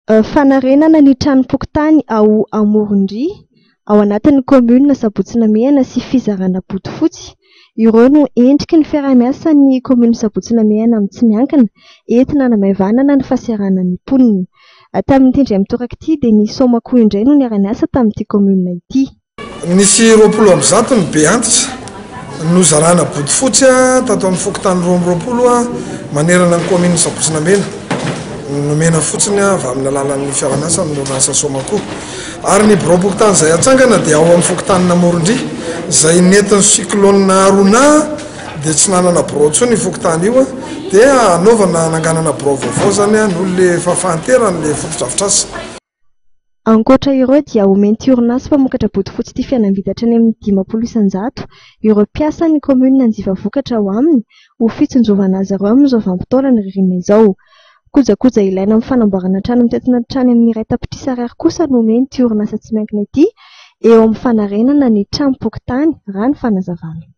Fanarenana ny tranom-pokotany ao Amorondria ao anatin'ny komuna Sabotsynamehana sy fizarana Botofotsy. Ireo no endriky ny fiaraha-miasan'ny komuna Sabotsynamehana amin'ny tsy miankina entina hanamaevanana ny fahasaranan'ny mponina. Tamin'ny tendry amin'ny torak'ity dia ny Somakoho indray no niara-niasa tamin'ity komuna ity. Nisy 20 ny be antitra no zarana Botofotsy tato amin'ny fokotany 20 manerana ny komuna Sabotsynamehana. Nomena fotsiny avy amin'ny alalan'ny fiara-miasa amin'ny orinasa Somakoho. Ary ny biraom-pokotany izay atsangana dia ao amin'ny fokotany Amorondria izay nentin'ny cyclone Arona dia tsy nanana birao intsony ny fokotany io dia anaovana nanganana birao vaovao zany n'olona efa fahanteran'le fotodrafitrasa. Ankoatra ireo dia omeny orinasa mpamokatra Botofotsy ity fihenam-bidy hatrany amin'ny 500,000 ireo mpiasa ny komuna hanjifa vokatra ho aminy ho fitsonjovana azy ireo amin'izao vanim-potoana ny ririnina izao. Kojakoja ilaina amin'ny fanamboarana trano mitentina trano amin'ny iray tapitrisa ariary kosa no omeny orinasa tsy miankina ity eo amin'ny fanarenana ny tranom-pokotany raha ny fanazavana.